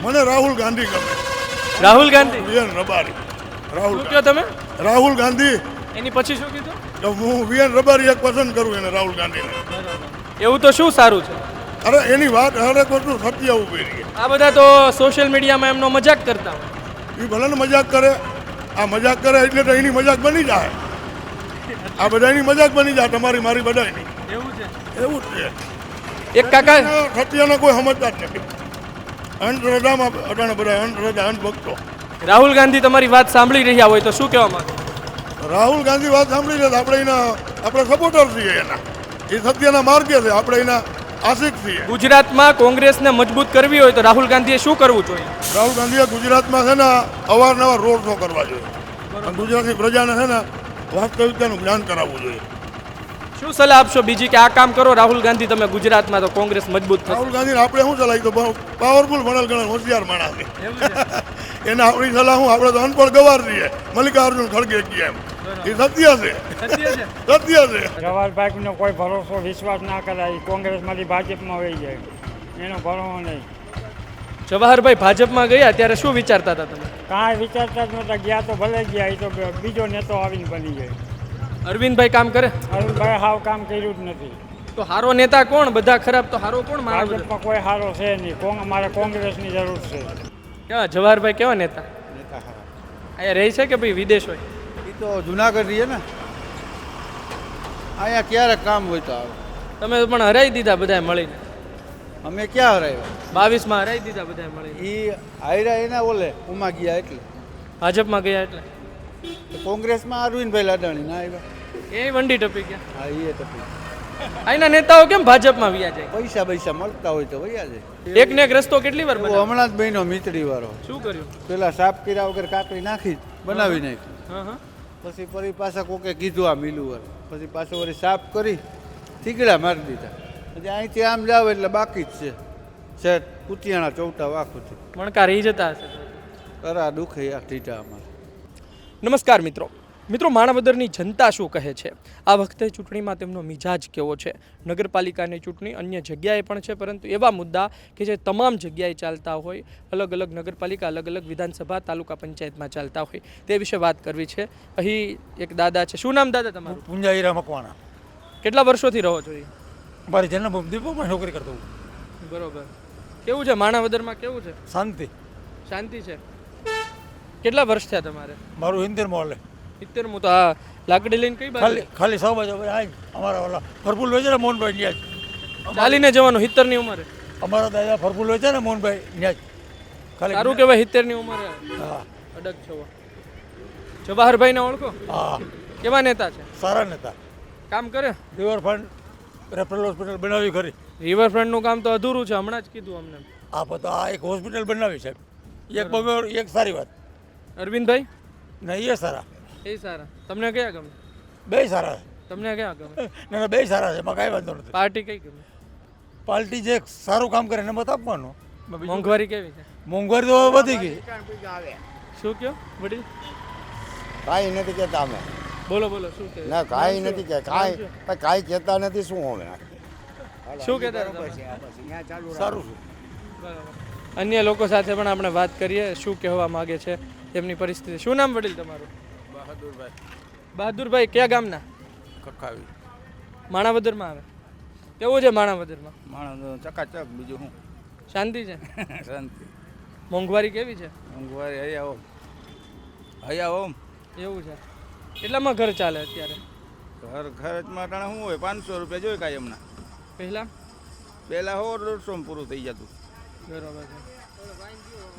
મને રાહુલ ગાંધી ગમે. રાહુલ ગાંધી. વીએન રબારી. રાહુલ શું કહો તમે? રાહુલ ગાંધી. એની પછી શું કીધું? તો હું વીએન રબારી એક પસંદ કરું એને, રાહુલ ગાંધીને. એવું તો શું સારું છે? અરે એની વાત હરેક વસ્તુ સત્ય ઉભી રહી. આ બધા તો સોશિયલ મીડિયામાં એમનો મજાક કરતા હોય. એ ભલે ને મજાક કરે, આ મજાક કરે એટલે તો એની મજાક બની જાય. આ બધાની મજાક બની જાય, તમારી મારી બધાની. એવું છે. એવું જ છે. એક કાકા સત્યને કોઈ સમજતા જ નથી. અંધશ્રદ્ધામાં અટાણે બધા અંધશ્રદ્ધા, અંધભક્તો. રાહુલ ગાંધી તમારી વાત સાંભળી રહ્યા હોય તો શું કહેવા માંગે? રાહુલ ગાંધી વાત સાંભળી લે તો આપણે સપોર્ટર છીએ એના. એ સત્યના માર્ગે છે, આપણે એના આશિક છીએ. ગુજરાતમાં કોંગ્રેસને મજબૂત કરવી હોય તો રાહુલ ગાંધીએ શું કરવું જોઈએ? રાહુલ ગાંધીએ ગુજરાતમાં છે ને અવારનવાર રોડ શો કરવા જોઈએ. અને ગુજરાતની પ્રજાને છે ને વાસ્તવિકતાનું જ્ઞાન કરાવવું જોઈએ. શું સલાહ આપશો બીજી કે આ કામ કરો રાહુલ ગાંધી, તમે ગુજરાતમાં તો કોંગ્રેસ મજબૂત થશે? રાહુલ ગાંધીને આપણે શું સલાહ, તો પાવરફુલ ભણેલ ગણેલ હોશિયાર માણસ છે. એને આપણી સલાહ હું, આપણે તો અનપઢ ગવાર છીએ, મલ્લિકાર્જુન ખડગે કહે એમ. એ સત્ય છે, સત્ય છે. જવાહરભાઈનો કોઈ ભરોસો વિશ્વાસ ના કરાય. કોંગ્રેસમાંથી ભાજપમાં વહી જાય એનો ભરોસો નહીં. જવાહરભાઈ ભાજપમાં ગયા ત્યારે શું વિચારતા હતા તમે? કાંઈ વિચારતા જ નહોતા. ગયા તો ભલે ગયા, એ તો બીજો નેતો આવીને બની જાય. અરવિંદભાઈ કામ કરે? અરુણભાઈ હાવ કામ કર્યું જ નથી. તો હારો નેતા કોણ? બધા ખરાબ તો હારો કોણ? ભાજપમાં કોઈ સારો છે નહીં. અમારે કોંગ્રેસની જરૂર છે. કેવા જવાહરભાઈ કેવા નેતા? અહીંયા રહે છે કે ભાઈ વિદેશ હોય? એ તો જુનાગઢ રહીએ ને, અહીંયા ક્યારેક કામ હોય તો આવે. તમે પણ હરાઈ દીધા બધાએ મળીને. અમે ક્યાં હરાવ્યા? 22માં હરાઈ દીધા બધાએ મળીને. એ હાયરા એના ઓલે ઉમા ગયા એટલે ભાજપમાં ગયા એટલે કોંગ્રેસમાં અરવિંદભાઈ લાડાણી ના આવ્યા. એ વંડી ટપી ગયા. હા એ તો અહીંના નેતાઓ કેમ ભાજપમાં વ્યા જાય? પૈસા મળતા હોય તો વયા જાય. એક ને એક રસ્તો કેટલી વાર બનાવ્યો? હમણાં જ બહેનો મીતડી વાળો શું કર્યું? પેલા સાફ કર્યા વગર કાકડી નાખી બનાવી નાખી. હા હા. પછી ફરી પાછા કોકે કીધું આ મિલું વાર, પછી પાછું વળી સાફ કરી થીગડા મારી દીધા. પછી અહીંથી આમ જાવ એટલે બાકી જ છે શેઠ કુતિયાણા ચૌટા વાખુથી મણકા રહી જતા હશે. કરા દુખે આ ટીટા અમારે. નમસ્કાર મિત્રો. માણાવદરની જનતા શું કહે છે? આ વખતે ચૂંટણીમાં તેમનો મિજાજ કેવો છે? નગરપાલિકાની ચૂંટણી અન્ય જગ્યાએ પણ છે, પરંતુ એવા મુદ્દા કે જે તમામ જગ્યાએ ચાલતા હોય, અલગ અલગ નગરપાલિકા, અલગ અલગ વિધાનસભા, તાલુકા પંચાયતમાં ચાલતા હોય, તે વિશે વાત કરવી છે. અહીં એક દાદા છે. શું નામ દાદા તમારું? પુંજાઈરા મકવાણા. કેટલા વર્ષોથી રહો છો? મારી જન્મભૂમિ દીપકમાં નોકરી કરતો હું. બરોબર. કેવું છે માણાવદરમાં? કેવું છે? શાંતિ. શાંતિ છે. કેટલા વર્ષ થયા તમારે? મારું હિન્દર મોલે 70. તો આ લાકડી લઈને કઈ બાજુ? ખાલી 6 બાજુ અમારા ઓલા ફરફૂલ હોય છે ને મોહનભાઈ ન્યાજ, ચાલીને જવાનું 70ની ઉંમરે. અમારા દાદા ફરફૂલ હોય છે ને મોહનભાઈ ન્યાજ. ખાલી સારું કહેવાય 70ની ઉંમરે હા અડગ છો. જવાહરભાઈને ઓળખો? હા, કેવા નેતા છે? સારા નેતા. કામ કરે? રિવરફ્રન્ટ રેફરલ હોસ્પિટલ બનાવી ખરી. રિવરફ્રન્ટનું કામ તો અધૂરું છે, હમણાં જ કીધું અમને. આ બધા આ એક હોસ્પિટલ બનાવી સાહેબ. એક બગર એક સારી વાત. અરવિંદભાઈ નહીં એ સારા, એ સારા. તમને કયા ગમે? બે સારા. તમને કયા ગમે? ના બે સારા છે, એમાં કાંઈ વાંધો નથી. પાર્ટી કઈ ગમે? પાર્ટી જે સારું કામ કરે એને મત આપવાનો. મોંઘવારી કેવી છે? મોંઘવારી તો વધી ગઈ. શું કયો વડીલ? કાંઈ નથી કહેતા અમે. બોલો બોલો, શું કહે? ના કાંઈ નથી કે કાંઈ કહેતા નથી. શું અમે શું કહેતા હતા તમે? સારું છે. બરાબર. અન્ય લોકો સાથે પણ આપણે વાત કરીએ, શું કહેવા માગે છે તેમની પરિસ્થિતિ. શું નામ વડીલ તમારું? બહાદુરભાઈ. બહાદુરભાઈ કયા ગામના? કખાવી. માણાવદરમાં આવે. કેવું છે માણાવદરમાં? માણસ ચકાચક, બીજું શું શાંતિ છે? શાંતિ. મોંઘવારી કેવી છે? મોંઘવારી હૈયા ઓમ એવું છે. કેટલામાં ઘર ચાલે અત્યારે? ખર્ચમાં ટાણા શું હોય 500 રૂપિયા જોઈએ કાંઈ એમના. પહેલા પહેલાં 100-150 પૂરું થઈ જતું. બરાબર છે.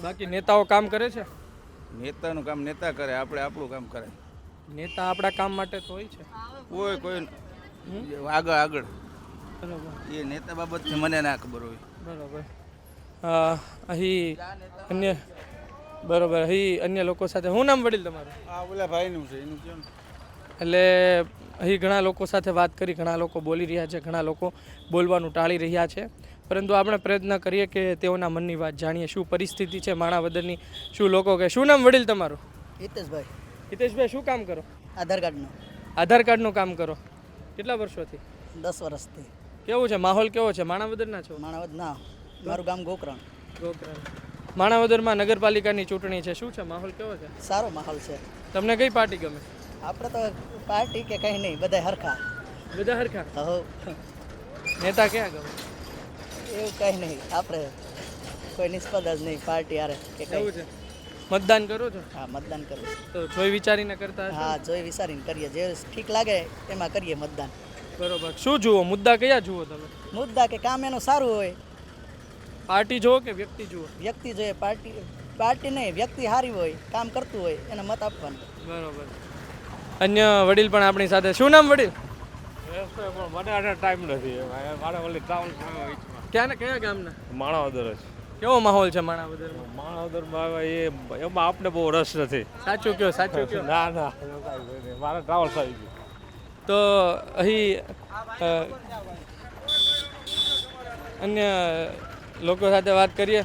બાકી નેતાઓ કામ કરે છે? નેતાનું કામ નેતા કરે, આપણે આપણું કામ કરે. નેતા આપણા કામ માટે તો હોય છે. કોઈ આગળ બરાબર. એ નેતા બાબતથી મને ના ખબર હોય. બરાબર. અહીં અન્ય બરાબર, અહીં અન્ય લોકો સાથે. શું નામ વડીલ તમારું? આ ઓલા ભાઈનું છે એનું કેમ. એટલે અહીં ઘણા લોકો સાથે વાત કરી, ઘણા લોકો બોલી રહ્યા છે, ઘણા લોકો બોલવાનું ટાળી રહ્યા છે, પરંતુ આપણે પ્રયત્ન કરીએ કે તેઓના મનની વાત જાણીએ. શું પરિસ્થિતિ છે માણાવદરની, શું લોકો કહે. શું નામ વડીલ તમારું? હિતેશભાઈ. હિતેશભાઈ, શું કામ કરો? આધાર કાર્ડનું. આધાર કાર્ડનું કામ કરો. કેટલા વર્ષોથી? 10 વર્ષથી. કેવું છે માહોલ? કેવો છે? માણાવદરના છો? માણાવદ ના, મારું ગામ ગોકરણ. ગોકરણ. માણાવદરમાં નગરપાલિકાની ચૂંટણી છે, શું છે માહોલ કેવો છે? સારો માહોલ છે. તમને કઈ પાર્ટી ગમે? આપણે તો પાર્ટી કે કંઈ નહીં, બધા હરખા. બધા હરખા. હો નેતા ક્યાં ગમે? એવું કંઈ નહીં, આપણે કોઈ નિષ્પદ જ નહીં પાર્ટી હારે કે એવું કંઈ. છે. મતદાન કરો છો? હા, મતદાન કરવું. તો જોઈ વિચારીને કરતા હશો? હા, જોઈ વિચારીને કરીએ, જે ઠીક લાગે એમાં કરીએ મતદાન. બરોબર. શું જુઓ, મુદ્દા કયા જુઓ તમે? મુદ્દા કે કામ એનું સારું હોય, પાર્ટી જુઓ કે વ્યક્તિ જુઓ? વ્યક્તિ જોઈએ. પાર્ટી નહીં, વ્યક્તિ સારી હોય, કામ કરતું હોય એને મત આપવાનું. બરોબર. અન્ય વડીલ પણ આપણી સાથે. શું નામ વડીલ? મને આને ટાઈમ નથી મારે ઓલી ટ્રાવેલ કયા ગામના? માણાવદર જ કેવો માહોલ છે માણાવદરમાં? માણાવદરમાં એમાં આપણે બહુ રસ નથી. સાચું કયો, સાચું કયો. ના ના એવું કાંઈ નહીં. મારે ટ્રાવેલ્સ આવી ગયું. તો અહીં અન્ય લોકો સાથે વાત કરીએ.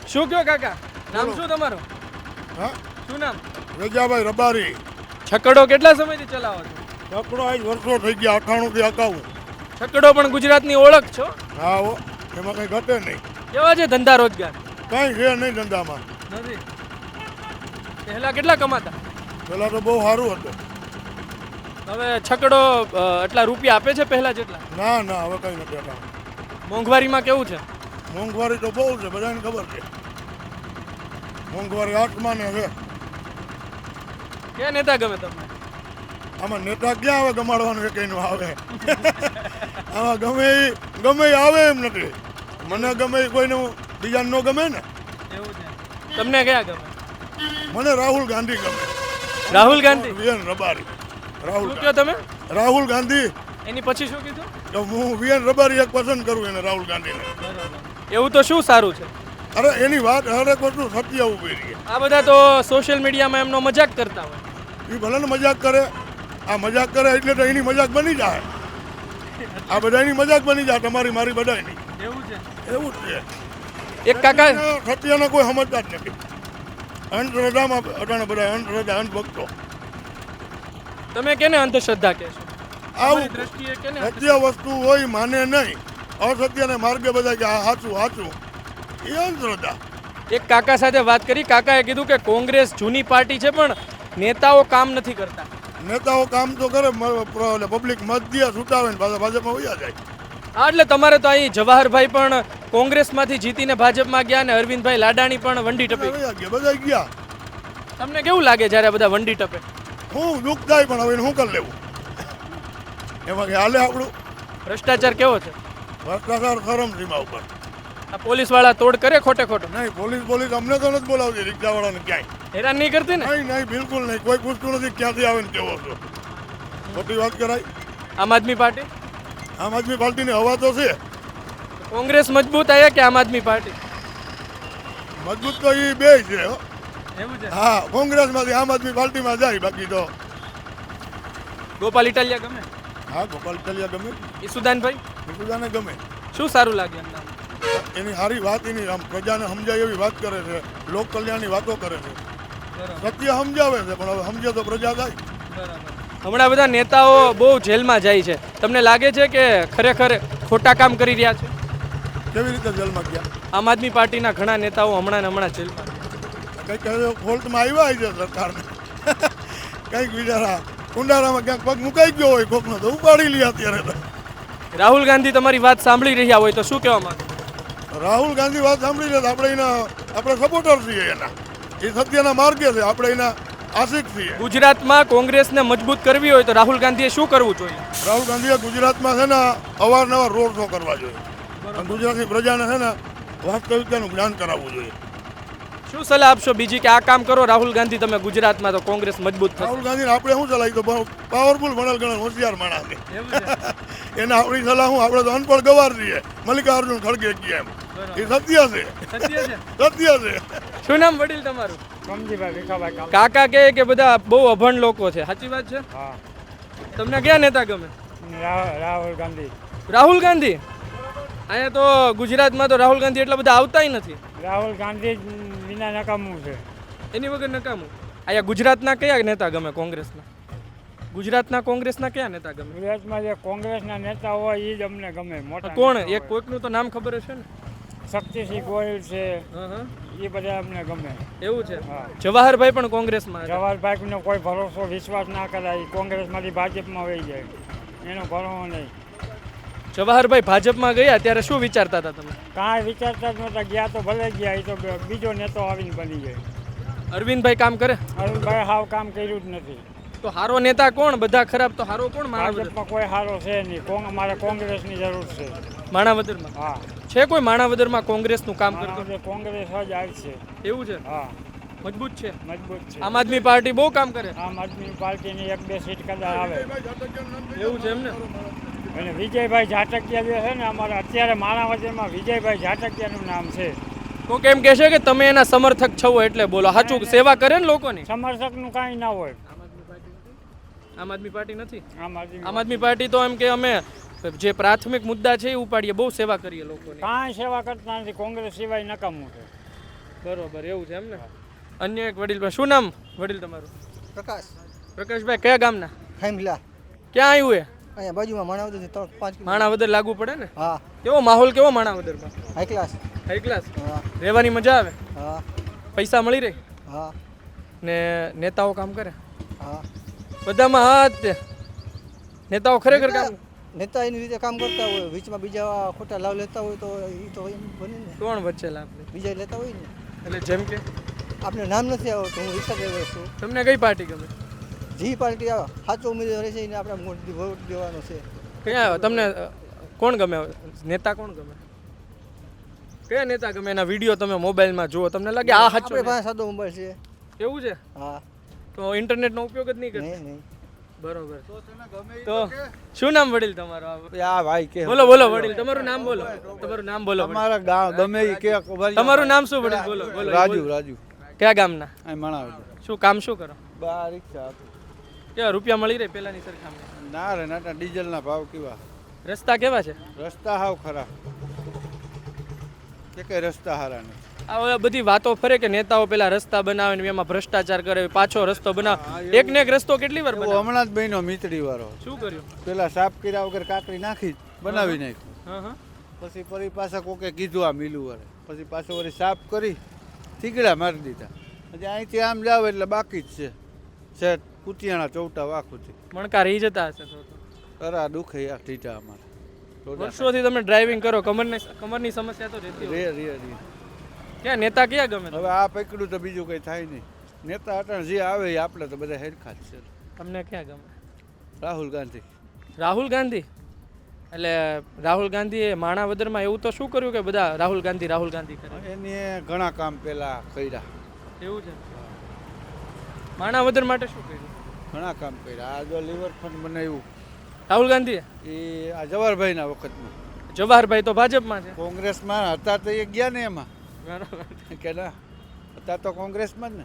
શું કયો કાકા, નામ શું તમારું? હા, શું નામ? રજાભાઈ રબારી. છકડો કેટલા સમયથી ચલાવો છો? છકડો આજ વર્ષો થઈ ગયા, 98 થી 51. છકડો પણ ગુજરાતની ઓળખ છો. હા હો, એમાં કંઈ ઘટે નહીં, કેવા છે ધંધા રોજગાર? કાંઈ છે નહીં ધંધામાં. નથી. પહેલા કેટલા કમાતા? પહેલાં તો બહુ સારું હતું. હવે છકડો એટલા રૂપિયા આપે છે પહેલા જેટલા? ના ના, હવે કંઈ નથી હતા. મોંઘવારીમાં કેવું છે? મોંઘવારી તો બહુ છે, બધાને ખબર છે. મોંઘવારી આસમાને છે. ક્યાં નેતા ગમે તમને? આમાં નેતા ક્યાં આવે ગમાડવાનું એ કંઈનું આવે. આમાં ગમે એ આવે એમ નથી. મને ગમે એ કોઈને બીજાને ન ગમે ને. એવું છે. તમને કયા ગમે? મને રાહુલ ગાંધી ગમે. રાહુલ ગાંધી? વીએન રબારી. રાહુલ શું કહો તમે? રાહુલ ગાંધી. એની પછી શું કીધું? તો હું વીએન રબારી એક પસંદ કરું એને, રાહુલ ગાંધીને. એવું તો શું સારું છે? અરે એની વાત હરેક વસ્તુ સત્ય ઉભી રહી. આ બધા તો સોશિયલ મીડિયામાં એમનો મજાક કરતા હોય. એ ભલે ને મજાક કરે, આ મજાક કરે એટલે તો એની મજાક બની જાય. આ બધાની મજાક બની જાય, તમારી મારી બધાની. એવું છે. એવું જ છે. એક કાકા સત્યને કોઈ સમજતા જ નથી. અંધશ્રદ્ધામાં અટાણે બધા અંધશ્રદ્ધા, અંધભક્તો. તમે કેને અંધશ્રદ્ધા કહેશો? આવું તમારી દ્રષ્ટિએ કેને? સત્ય વસ્તુ હોય માને નહીં, અસત્યને માર્ગે બધા કે આ સાચું સાચું, એ અંધશ્રદ્ધા. એક કાકા સાથે વાત કરી. કાકાએ કીધું કે કોંગ્રેસ જૂની પાર્ટી છે પણ નેતાઓ કામ નથી કરતા. નેતાઓ કામ તો કરે, પબ્લિક મત દે, છૂટાવે ને પાછા ભાજપમાં વયા જાય. હા, એટલે તમારે તો અહીં જવાહરભાઈ પણ કોંગ્રેસમાંથી જીતીને ભાજપમાં ગયા અને અરવિંદભાઈ લાડાણી પણ વંડી ટપી. વયા ગયા, બધા ગયા. તમને કેવું લાગે જ્યારે બધા વંડી ટપે? હું દુઃખ થાય, પણ હવે શું કરી લેવું? એમાં કે હાલે આપણું ભ્રષ્ટાચાર કેવો છે? ભ્રષ્ટાચાર શરમ સીમા ઉપર. આ પોલીસવાળા તોડ કરે ખોટે ખોટો? નહીં, પોલીસ અમને તો નથી બોલાવતી, રિક્ષાવાળાને ક્યાંય. હેરાન નહીં કરતી ને? નહીં, બિલકુલ નહીં. કોઈ પૂછતું નથી ક્યાંથી આવે ને કેવો છો. ખોટી વાત કરાય. આમ આદમી પાર્ટી? આમ આદમી પાર્ટીની હવા તો છે. કોંગ્રેસ મજબૂત આવ્યા કે આમ આદમી પાર્ટી? મજબૂત તો એ બે છે હો. એવું છે. હા, કોંગ્રેસમાંથી આમ આદમી પાર્ટીમાં જાય, બાકી તો ગોપાલ ઇટાલિયા ગમે? હા, ગોપાલ કલિયા ગમે, ઈસુદાનભાઈ બધાને ગમે. શું સારું લાગે એમના? એની સારી વાત, એની આમ પ્રજાને સમજાય એવી વાત કરે છે, લોક કલ્યાણની વાતો કરે છે. સત્ય સમજાવે છે, પણ હવે સમજે તો પ્રજા થાય. હમણાં બધા નેતાઓ બહુ જેલમાં જાય છે. તમને લાગે છે કે ખરેખર ખોટા કામ કરી રહ્યા છે? કેવી રીતે જેલમાં ગયા? આમ આદમી પાર્ટીના ઘણા નેતાઓ હમણાં ને હમણાં જેલમાં. કંઈક ફોલ્ટમાં આવ્યા છે સરકારને. કંઈક બિચારા કુંડારામાં ક્યાંક પગ મુકાઈ ગયો હોય કોકનો, તો ઉપાડી લે અત્યારે તો. રાહુલ ગાંધી તમારી વાત સાંભળી રહ્યા હોય તો શું કહેવા માંગે? રાહુલ ગાંધી વાત સાંભળી લે તો આપણે સપોર્ટર છીએ એના. એ સત્યના માર્ગે છે, આપણે એના આશિક છીએ. ગુજરાતમાં કોંગ્રેસને મજબૂત કરવી હોય તો રાહુલ ગાંધીએ શું કરવું જોઈએ? રાહુલ ગાંધીએ ગુજરાતમાં છે ને અવારનવાર રોડ શો કરવા જોઈએ. અને ગુજરાતની પ્રજાને છે ને વાસ્તવિકતાનું જ્ઞાન કરાવવું જોઈએ. શું સલાહ આપશો બીજી કે આ કામ કરો રાહુલ ગાંધી તમે ગુજરાતમાં તો કોંગ્રેસ મજબૂત થશે? રાહુલ ગાંધીને આપણે શું સલાહ, તો પાવરફુલ ભણેલ ગણેલ હોશિયાર માણસ છે. એને આપણી સલાહ હું, આપણે તો અનપઢ ગવાર છીએ, મલ્લિકાર્જુન ખડગે ગયા એમ. એ સત્ય છે, સત્ય છે. શું નામ વડીલ તમારું? કમજીભાઈ ભીખાભાઈ. કાકા કહે કે બધા બહુ અભણ લોકો છે, સાચી વાત છે? હા, તમને કયા નેતા ગમે? રાહુલ ગાંધી. રાહુલ ગાંધી? અહીંયા તો ગુજરાતમાં તો રાહુલ ગાંધી એટલા બધા આવતાય નથી. રાહુલ ગાંધી વિના નકામું છે. એની વગર નકામું. અહીંયા ગુજરાતના કયા નેતા ગમે કોંગ્રેસના? ગુજરાતના કોંગ્રેસના કયા નેતા ગમે? ગુજરાતમાં જે કોંગ્રેસના નેતા હોય એ જ અમને ગમે. મોટા કોણ? નેતા એક હોય. કોઈકનું તો નામ ખબર હશે ને? શક્તિસિંહ ગોહિલ છે હા હા એ બધા અમને ગમે. એવું છે હા. જવાહરભાઈ પણ કોંગ્રેસમાં હતા. જવાહરભાઈનો કોઈ ભરોસો વિશ્વાસ ના કરાય. ઈ કોંગ્રેસમાંથી ભાજપમાં વહી જાય એનો ભરોસો નહીં. જવાહરભાઈ ભાજપમાં ગયા ત્યારે શું વિચારતા હતા તમે? કાંઈ વિચારતા જ નહોતા. ગયા તો ભલે ગયા, એ તો બીજો નેતો આવીને બની જાય. અરવિંદભાઈ કામ કરે અરુણભાઈ હાવ કામ કર્યું જ નથી. તો હારો નેતા કોણ? બધા ખરાબ તો હારો કોણ? ભાજપમાં કોઈ સારો છે નહીં. અમારે કોંગ્રેસની જરૂર છે. માણાવદરમાં હા, છે કોઈ માણાવદરમાં કોંગ્રેસનું કામ કરતો? મારા કોંગ્રેસ જ આવશે. એવું છે, હા, મજબૂત છે. મજબૂત છે. આમ આદમી પાર્ટી બહુ કામ કરે. આમ આદમી પાર્ટીની 1-2 સીટ કદાચ આવે. એવું છે એમને? અને વિજયભાઈ ઝાટકિયા જે છે ને, અમારા અત્યારે માણાવદરમાં વિજયભાઈ ઝાટકિયાનું નામ છે. તો કેમ કહે છે કે તમે એના સમર્થક છો એટલે બોલો? સાચું સેવા કરે ને લોકોની. સમર્થકનું કાંઈ ના હોય. આમ આદમી પાર્ટી નથી. આમ આમ આદમી પાર્ટી તો એમ કે અમે જે પ્રાથમિક મુદ્દા છે એ ઉપાડીએ, બહુ સેવા કરીએ લોકોની. કાંઈ સેવા કરતા નથી. કોંગ્રેસ સિવાય નકામું છે. બરોબર, એવું છે એમ ને? અન્ય એક વડીલ, શું નામ વડીલ તમારું? પ્રકાશ પ્રકાશભાઈ કયા ગામના? ખાઈમલા ક્યાં આવ્યું એ? અહીંયા બાજુમાં માણાવદરથી 3-5 માણાવદર લાગુ પડે ને? હા, કેવો માહોલ કેવો માણાવદરમાં? High class. High class. હા રહેવાની મજા આવે? હા પૈસા મળી રહે? હા ને નેતાઓ કામ કરે? હા. બધામાં હા જ તે. નેતાઓ ખરેખર કામ નેતા એની રીતે કામ કરતા હોય, વીચમાં બીજા ખોટા લાભ લેતા હોય તો એ તો એમ બને ને. કોણ વચ્ચે લાભ લે? બીજા લેતા હોય ને. એટલે જેમ કે આપણે નામ નથી આવતું. હું રિક્ષા ડ્રાઈવર છું. તમને કઈ પાર્ટી ગમે? જી પાર્ટી આવે સાચો ઉમેદવાર છે એને આપણે વોટ દેવાનો છે. કયા તમને કોણ ગમે? નેતા કોણ ગમે? કયા નેતા ગમે? એના વિડીયો તમે મોબાઈલમાં જુઓ, તમને લાગે આ સાચો આપણે પાસે સાદો મોબાઈલ છે. એવું છે? હા. તો ઇન્ટરનેટનો ઉપયોગ જ નહીં કરતા? નહીં નહીં. બરોબર. તો શું નામ વડીલ તમારું? આ ભાઈ કે બોલો બોલો વડીલ, તમારું નામ બોલો. તમારું નામ બોલો વડીલ. અમારા ગામ ગમે એ કે તમારું નામ શું વડીલ? બોલો બોલો. રાજુ કયા ગામના? અહીં મણાવ શું કામ શું કરો? બા રિક્ષા કેવા રૂપિયા મળી રહે પેલાની સરખામણી? ના રે ના ડીઝલના ભાવ કેવા? રસ્તા કેવા છે? રસ્તા હાવ ખરાબ. કે કઈ રસ્તા હારા નહીં. આ ઓલા બધી વાતો ફરે કે નેતાઓ પેલા રસ્તા બનાવે ને એમાં ભ્રષ્ટાચાર કરે, પાછો રસ્તો બનાવે. એક ને એક રસ્તો કેટલી વાર એવું બનાવે? હમણાં જ બહેનો મીતડી વાળો શું કર્યું? પેલા સાફ કર્યા વગર કાકડી નાખી બનાવી નાખ્યું. હા હા. પછી ફરી પાછા કોકે કીધું આ મિલું વાળે, પછી પાછું વળી સાફ કરી થીગડા મારી દીધા. પછી અહીંથી આમ જાવ એટલે બાકી જ છે શેઠ કુતિયાણા ચૌટા વાખુથી. મણકા રહી જતા હશે તો. તરા દુખે યાર ટીટા અમારે. વર્ષોથી તમે ડ્રાઇવિંગ કરો, કમરની સમસ્યા તો રહેતી હોય. રે ક્યાં નેતા ક્યાં ગમે? હવે આ પકડ્યું તો બીજું કંઈ થાય નહીં. નેતા અટણ જે આવે એ આપણે તો બધા હેરખા જ છે. તમને ક્યાં ગમે? રાહુલ ગાંધી. રાહુલ ગાંધી? એટલે રાહુલ ગાંધીએ માણાવદરમાં એવું તો શું કર્યું કે બધા રાહુલ ગાંધી કરે? એની ઘણા કામ પહેલા કર્યા. એવું છે? માણાવદર માટે શું કર્યું? ઘણા કામ કર્યા. આ જો રિવરફ્રન્ટ બનાવ્યું રાહુલ ગાંધીએ? એ આ જવાહરભાઈના વખતમાં. જવાહરભાઈ તો ભાજપમાં છે. કોંગ્રેસમાં હતા તો એ ગયા ને એમાં બરાબર. કે ના હતા તો કોંગ્રેસમાં જ ને.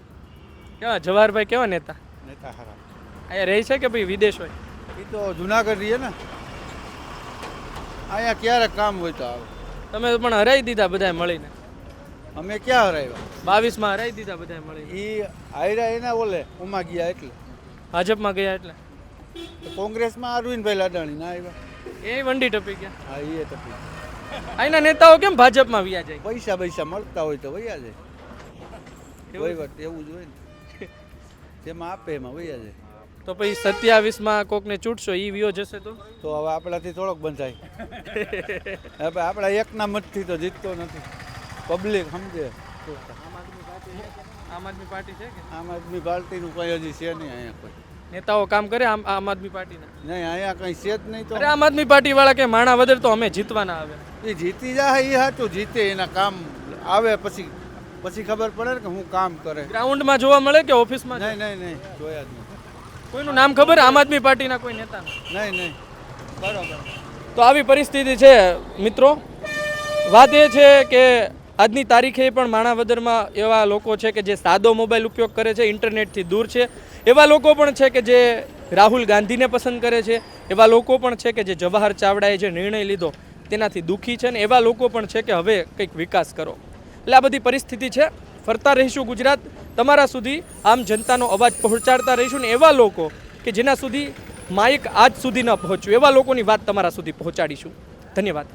કેવા જવાહરભાઈ કેવા નેતા? નેતા હારા. અહીંયા રહે છે કે ભાઈ વિદેશ હોય? એ તો જુનાગઢ રહીએ ને. અહીંયા ક્યારે કામ હોય તો આવે. તમે પણ હરાઈ દીધા બધાએ મળીને. અમે ક્યાં હરાવ્યા? 22માં હરાઈ દીધા બધાએ મળીને. એ હાયરા એના ઓલે ઉમા ગયા એટલે. ભાજપમાં ગયા એટલે કોંગ્રેસમાં અરવિંદભાઈ લાડાણી ના આવ્યા. એ વંડી ટપી ગયા. હા એ તકલીફ. અહીંના નેતાઓ કેમ ભાજપમાં વ્યા જાય? પૈસા મળતા હોય તો વૈયા જાય. વહીવટ એવું જ હોય ને. જેમાં આપે એમાં વૈયા જાય. તો પછી 27માં કોકને ચૂંટશો એ વિયો જશે તો હવે આપણાથી થોડોક બંધાય. હવે આપણા એકના મતથી તો જીતતો નથી. પબ્લિક સમજે. આમ આદમી પાર્ટી છે કે આમ આદમી પાર્ટીનું કંઈ હજી છે નહીં અહીંયા કોઈ. નેતાઓ કામ કરે આમ આદમી પાર્ટીના? નહીં અહીંયા કંઈ છે જ નહીં. તો અરે આમ આદમી પાર્ટી વાળા કે માણાવદર તો અમે જીતવાના આવે. એ જીતી જાય એ સાચું. જીતે એના કામ આવે પછી ખબર પડે ને કે હું કામ કરે. ગ્રાઉન્ડમાં જોવા મળે કે ઓફિસમાં? નહીં જોયા જ નહીં. કોઈનું નામ ખબર આમ આદમી પાર્ટીના કોઈ નેતા? નહીં. બરાબર. તો આવી પરિસ્થિતિ છે મિત્રો. વાત એ છે કે આજની તારીખે પણ માણાવદરમાં એવા લોકો છે કે જે સાદો મોબાઈલ ઉપયોગ કરે છે, ઇન્ટરનેટથી દૂર છે. એવા લોકો પણ છે કે જે રાહુલ ગાંધીને પસંદ કરે છે. એવા લોકો પણ છે કે જે જવાહર ચાવડાએ જે નિર્ણય લીધો તેનાથી દુઃખી છે. ને એવા લોકો પણ છે કે હવે કંઈક વિકાસ કરો. એટલે આ બધી પરિસ્થિતિ છે. ફરતા રહીશું ગુજરાત, તમારા સુધી આમ જનતાનો અવાજ પહોંચાડતા રહીશું. ને એવા લોકો કે જેના સુધી માઇક આજ સુધી ન પહોંચ્યું એવા લોકોની વાત તમારા સુધી પહોંચાડીશું. ધન્યવાદ.